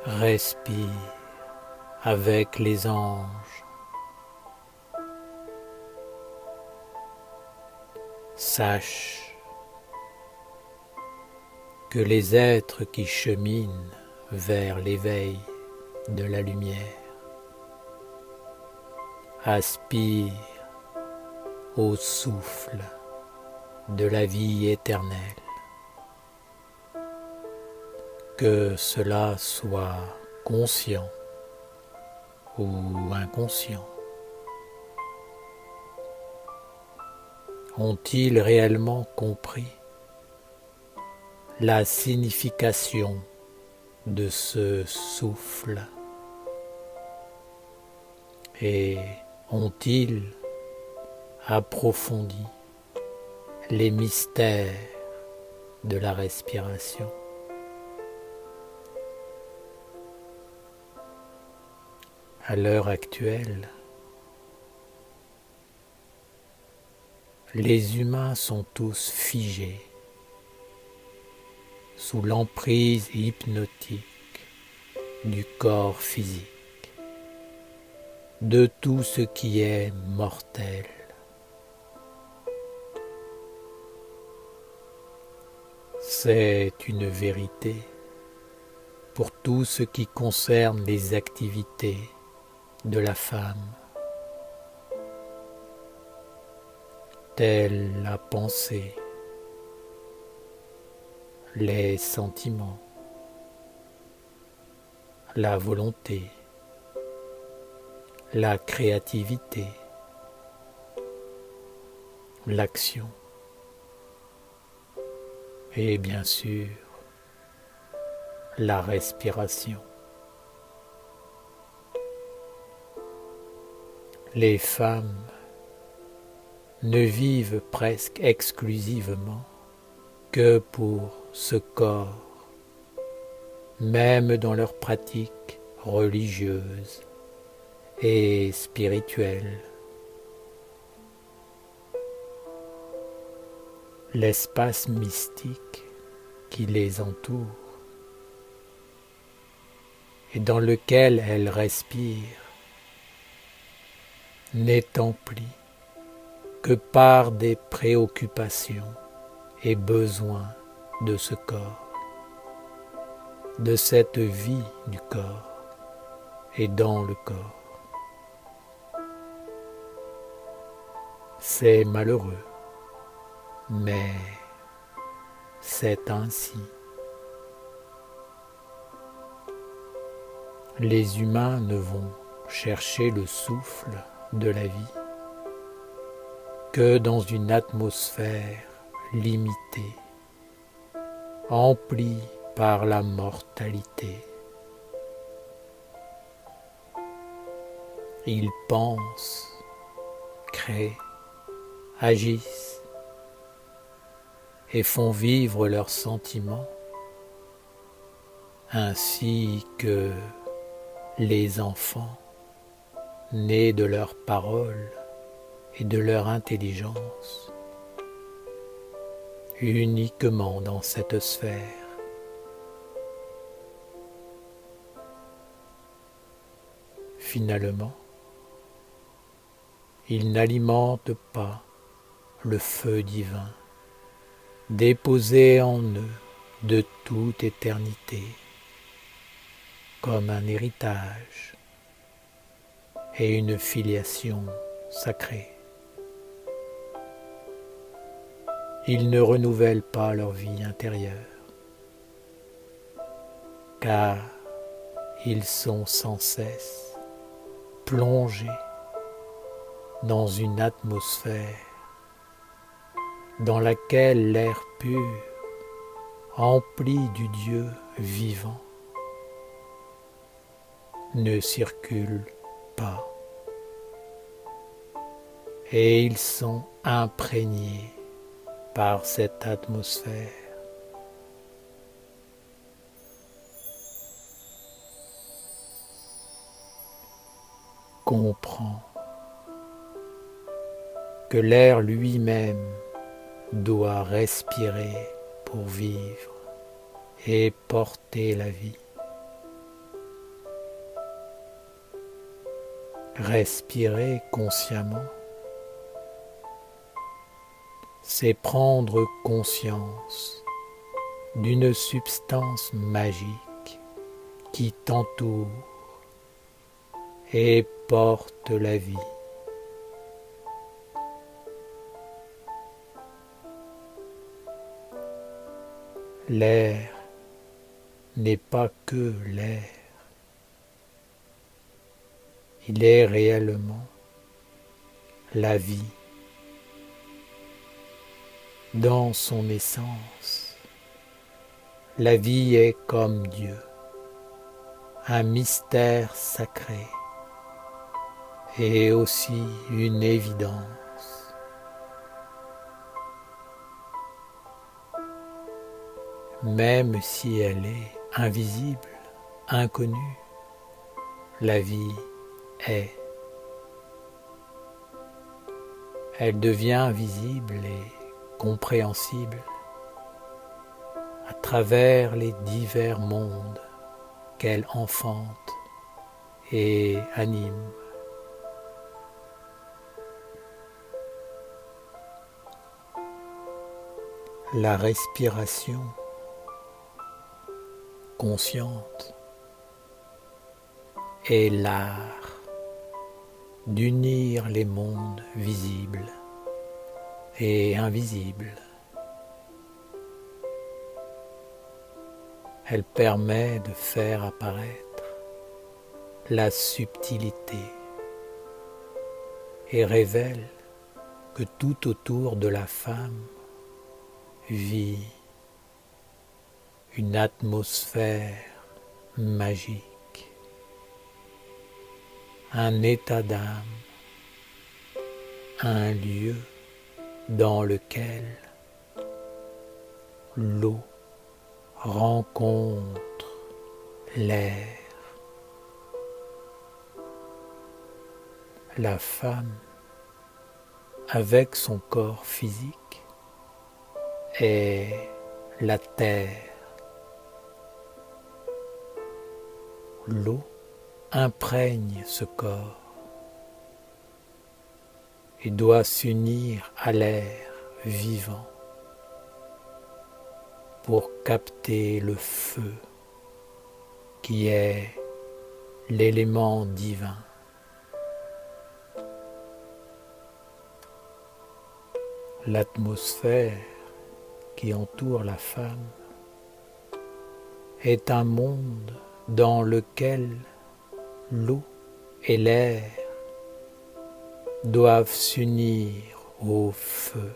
Respire avec les anges. Sache que les êtres qui cheminent vers l'éveil de la lumière aspirent au souffle de la vie éternelle. Que cela soit conscient ou inconscient. Ont-ils réellement compris la signification de ce souffle et ont-ils approfondi les mystères de la respiration? À l'heure actuelle, les humains sont tous figés sous l'emprise hypnotique du corps physique, de tout ce qui est mortel. C'est une vérité pour tout ce qui concerne les activités de la femme, telle la pensée, les sentiments, la volonté, la créativité, l'action et bien sûr la respiration. Les femmes ne vivent presque exclusivement que pour ce corps, même dans leurs pratiques religieuses et spirituelles. L'espace mystique qui les entoure et dans lequel elles respirent n'est empli que par des préoccupations et besoins de ce corps, de cette vie du corps et dans le corps. C'est malheureux, mais c'est ainsi. Les humains ne vont chercher le souffle de la vie que dans une atmosphère limitée, emplie par la mortalité. Ils pensent, créent, agissent et font vivre leurs sentiments ainsi que les enfants nés de leurs paroles et de leur intelligence uniquement dans cette sphère. Finalement, ils n'alimentent pas le feu divin déposé en eux de toute éternité comme un héritage et une filiation sacrée. Ils ne renouvellent pas leur vie intérieure, car ils sont sans cesse plongés dans une atmosphère dans laquelle l'air pur, empli du Dieu vivant, ne circule pas, et ils sont imprégnés par cette atmosphère. Comprends que l'air lui-même doit respirer pour vivre et porter la vie. Respirer consciemment, c'est prendre conscience d'une substance magique qui t'entoure et porte la vie. L'air n'est pas que l'air, il est réellement la vie dans son essence. La vie est comme Dieu, un mystère sacré et aussi une évidence. Même si elle est invisible, inconnue, la vie est. Elle devient visible et compréhensible à travers les divers mondes qu'elle enfante et anime. La respiration consciente est l'art d'unir les mondes visibles et invisibles. Elle permet de faire apparaître la subtilité et révèle que tout autour de la femme vit une atmosphère magique, un état d'âme, un lieu dans lequel l'eau rencontre l'air. La femme, avec son corps physique, est la terre. L'eau imprègne ce corps et doit s'unir à l'air vivant pour capter le feu qui est l'élément divin. L'atmosphère qui entoure la femme est un monde dans lequel l'eau et l'air doivent s'unir au feu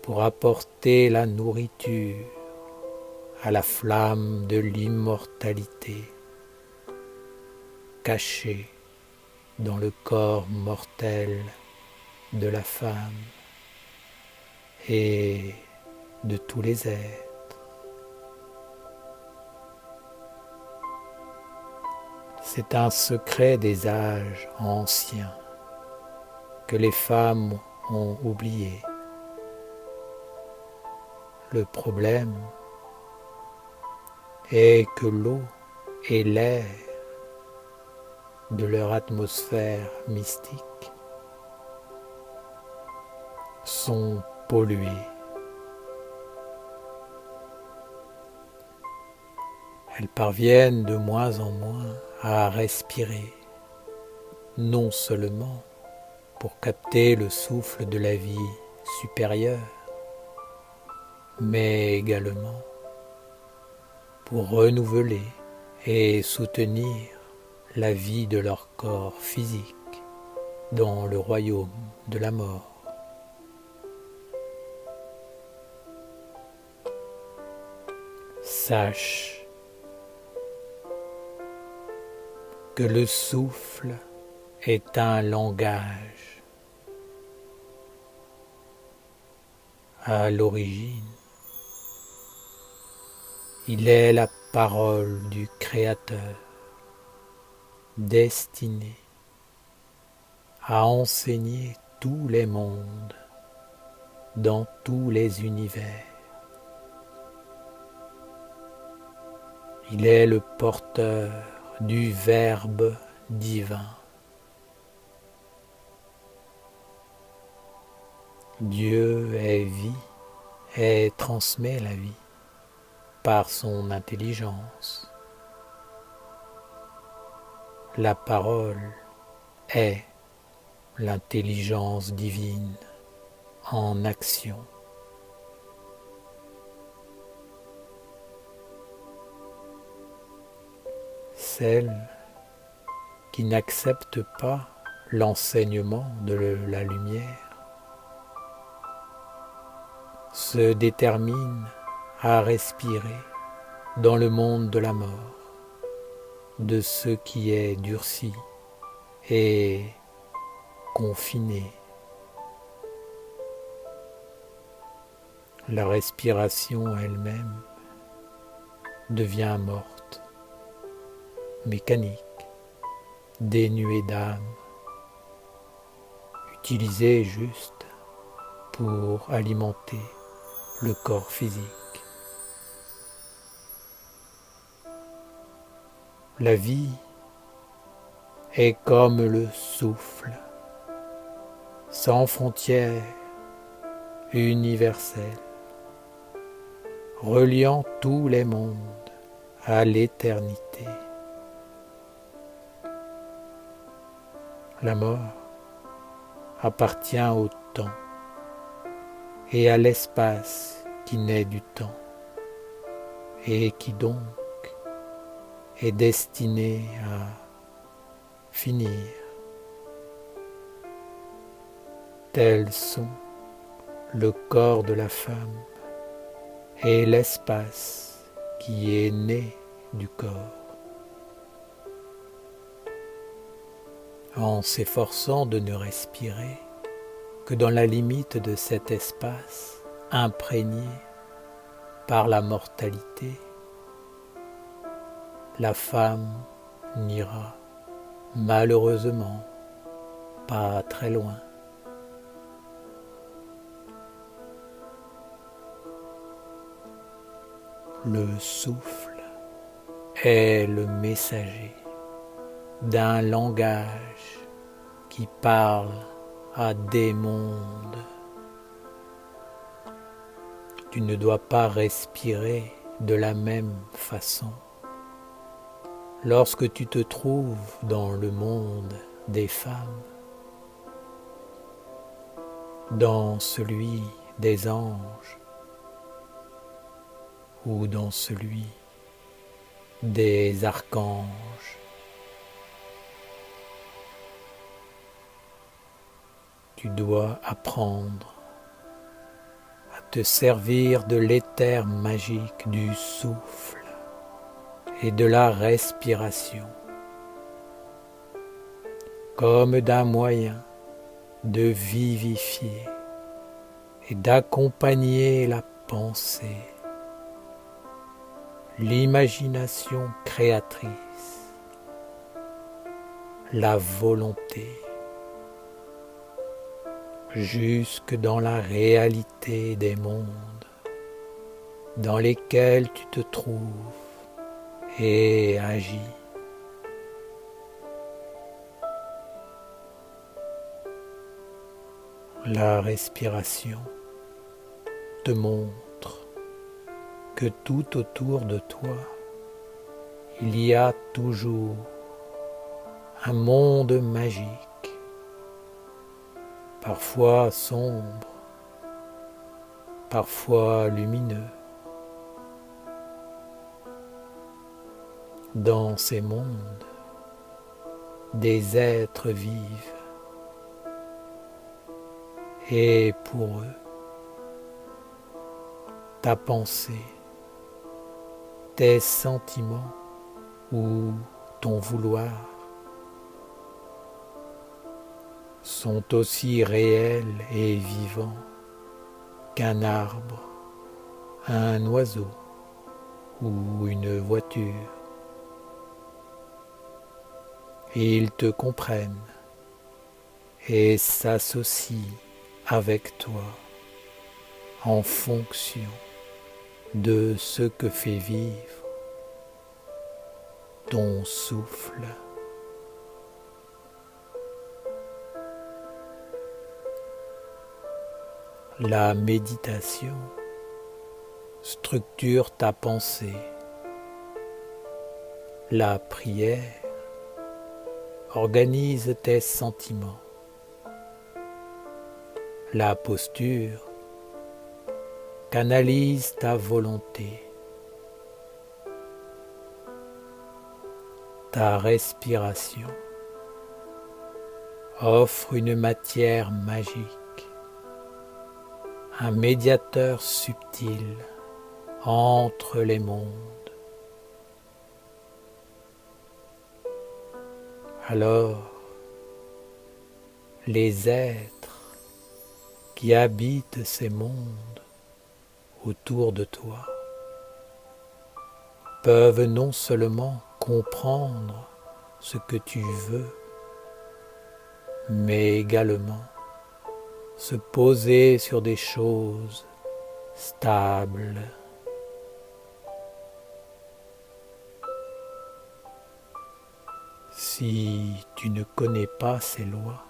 pour apporter la nourriture à la flamme de l'immortalité cachée dans le corps mortel de la femme et de tous les êtres. C'est un secret des âges anciens que les femmes ont oublié. Le problème est que l'eau et l'air de leur atmosphère mystique sont pollués. Elles parviennent de moins en moins à respirer, non seulement pour capter le souffle de la vie supérieure, mais également pour renouveler et soutenir la vie de leur corps physique dans le royaume de la mort. Sache que le souffle est un langage. À l'origine, il est la parole du Créateur, destinée à enseigner tous les mondes, dans tous les univers. Il est le porteur du Verbe divin. Dieu est vie et transmet la vie par son intelligence. La parole est l'intelligence divine en action. Celle qui n'accepte pas l'enseignement de la lumière se détermine à respirer dans le monde de la mort, de ce qui est durci et confiné. La respiration elle-même devient morte, mécanique, dénuée d'âme, utilisée juste pour alimenter le corps physique. La vie est comme le souffle, sans frontières, universel, reliant tous les mondes à l'éternité. La mort appartient au temps et à l'espace qui naît du temps et qui donc est destiné à finir. Tels sont le corps de la femme et l'espace qui est né du corps. En s'efforçant de ne respirer que dans la limite de cet espace imprégné par la mortalité, la femme n'ira malheureusement pas très loin. Le souffle est le messager d'un langage qui parle à des mondes. Tu ne dois pas respirer de la même façon lorsque tu te trouves dans le monde des femmes, dans celui des anges ou dans celui des archanges. Tu dois apprendre à te servir de l'éther magique du souffle et de la respiration comme d'un moyen de vivifier et d'accompagner la pensée, l'imagination créatrice, la volonté, jusque dans la réalité des mondes dans lesquels tu te trouves et agis. La respiration te montre que tout autour de toi, il y a toujours un monde magique, parfois sombre, parfois lumineux. Dans ces mondes, des êtres vivent et pour eux, ta pensée, tes sentiments ou ton vouloir sont aussi réels et vivants qu'un arbre, un oiseau ou une voiture. Ils te comprennent et s'associent avec toi en fonction de ce que fait vivre ton souffle. La méditation structure ta pensée. La prière organise tes sentiments. La posture canalise ta volonté. Ta respiration offre une matière magique, un médiateur subtil entre les mondes. Alors, les êtres qui habitent ces mondes autour de toi peuvent non seulement comprendre ce que tu veux, mais également se poser sur des choses stables. Si tu ne connais pas ces lois,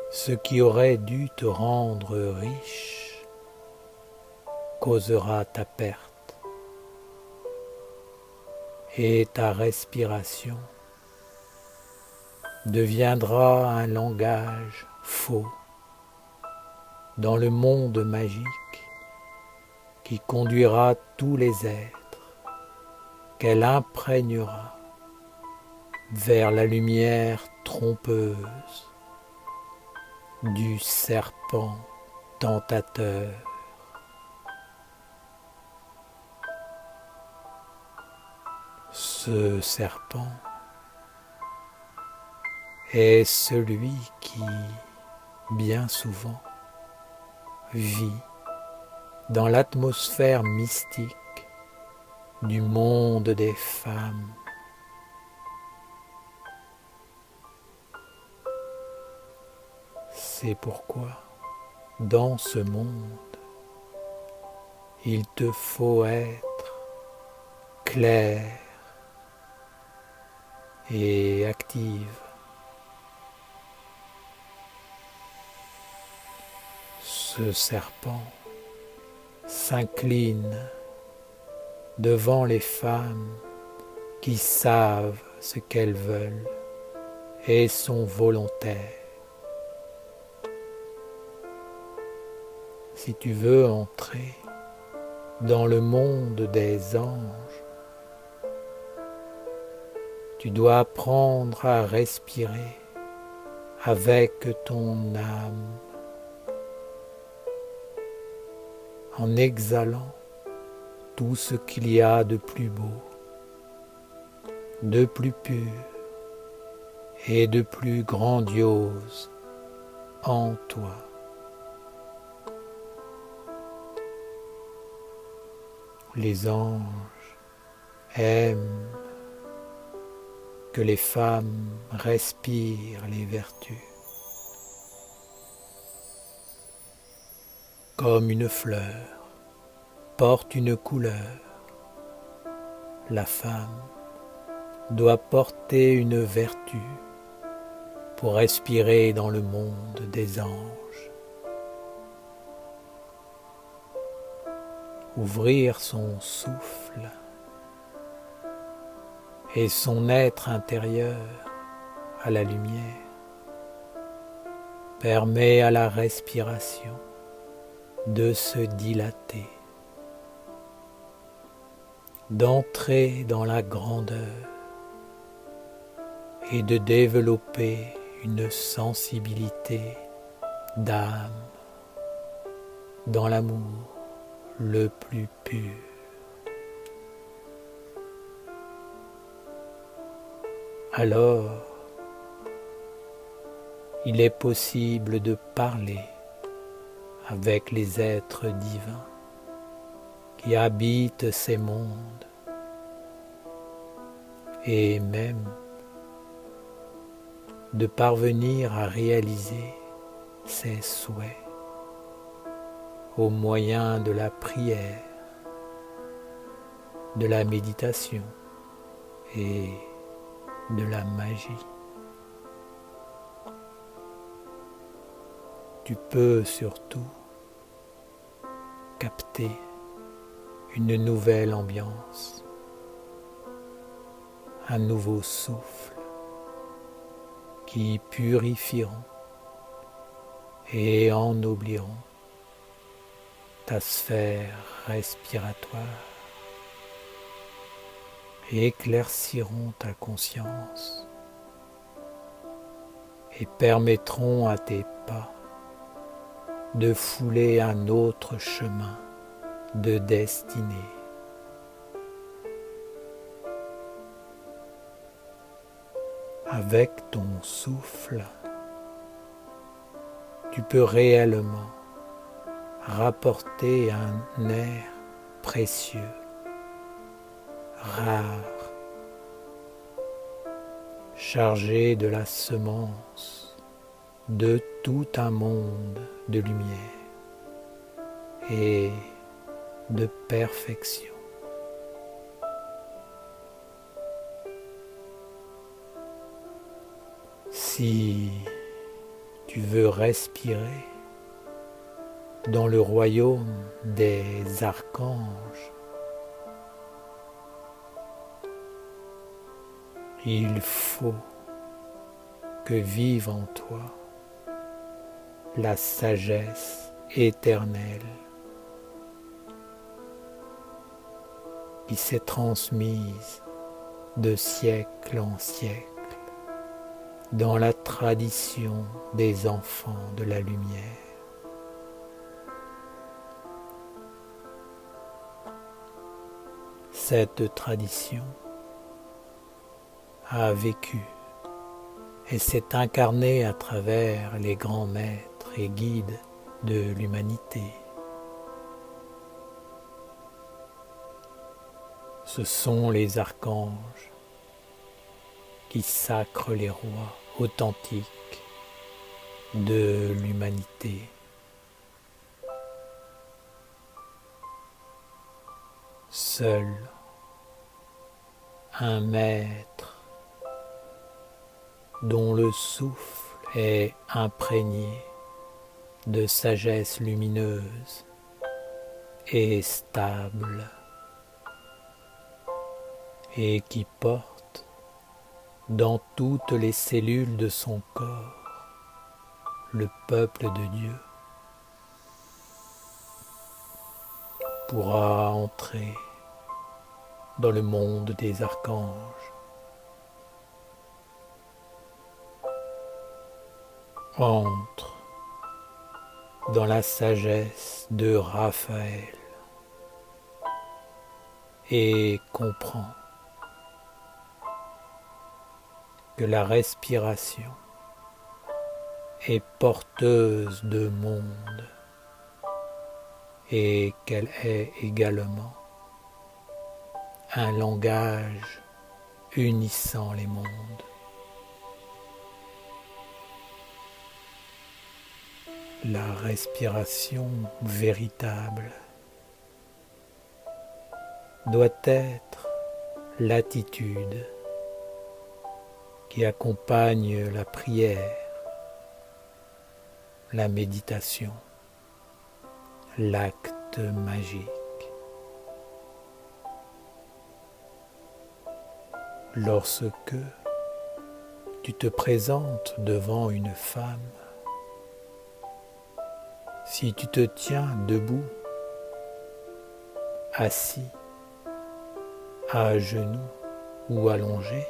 ce qui aurait dû te rendre riche causera ta perte. Et ta respiration deviendra un langage faux dans le monde magique qui conduira tous les êtres qu'elle imprégnera vers la lumière trompeuse du serpent tentateur. Ce serpent est celui qui, bien souvent, vit dans l'atmosphère mystique du monde des femmes. C'est pourquoi, dans ce monde, il te faut être clair et active. Ce serpent s'incline devant les femmes qui savent ce qu'elles veulent et sont volontaires. Si tu veux entrer dans le monde des anges, tu dois apprendre à respirer avec ton âme en exhalant tout ce qu'il y a de plus beau, de plus pur et de plus grandiose en toi. Les anges aiment que les femmes respirent les vertus. Comme une fleur porte une couleur, la femme doit porter une vertu pour respirer dans le monde des anges. Ouvrir son souffle et son être intérieur à la lumière permet à la respiration de se dilater, d'entrer dans la grandeur et de développer une sensibilité d'âme dans l'amour le plus pur. Alors, il est possible de parler avec les êtres divins qui habitent ces mondes et même de parvenir à réaliser ses souhaits au moyen de la prière, de la méditation et de la magie. Tu peux surtout capter une nouvelle ambiance, un nouveau souffle qui purifieront et ennobliront ta sphère respiratoire, éclairciront ta conscience et permettront à tes pas de fouler un autre chemin de destinée. Avec ton souffle, tu peux réellement rapporter un air précieux, rare, chargé de la semence de tout un monde de lumière et de perfection. Si tu veux respirer dans le royaume des archanges, il faut que vive en toi la sagesse éternelle qui s'est transmise de siècle en siècle dans la tradition des enfants de la lumière. Cette tradition a vécu et s'est incarnée à travers les grands maîtres et guides de l'humanité. Ce sont les archanges qui sacrent les rois authentiques de l'humanité. Seul un maître dont le souffle est imprégné de sagesse lumineuse et stable et qui porte dans toutes les cellules de son corps le peuple de Dieu pourra entrer dans le monde des archanges. Entre dans la sagesse de Raphaël et comprends que la respiration est porteuse de monde et qu'elle est également un langage unissant les mondes. La respiration véritable doit être l'attitude qui accompagne la prière, la méditation, l'acte magique. Lorsque tu te présentes devant une femme, si tu te tiens debout, assis, à genoux ou allongé,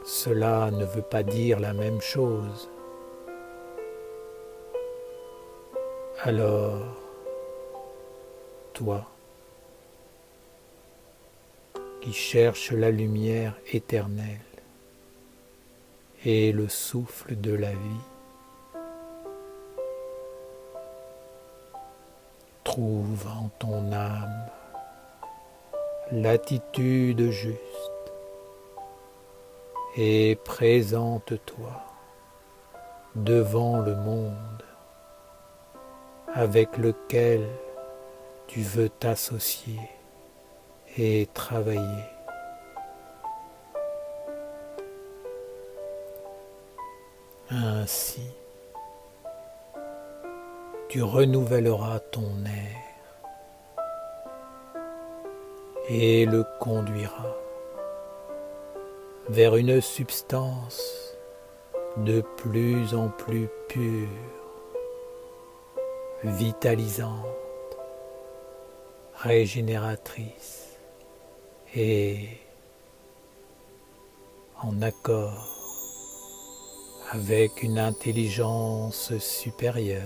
cela ne veut pas dire la même chose. Alors, toi, qui cherches la lumière éternelle et le souffle de la vie, trouve en ton âme l'attitude juste et présente-toi devant le monde avec lequel tu veux t'associer et travailler. Ainsi, tu renouvelleras ton air et le conduiras vers une substance de plus en plus pure, vitalisante, régénératrice et en accord avec une intelligence supérieure.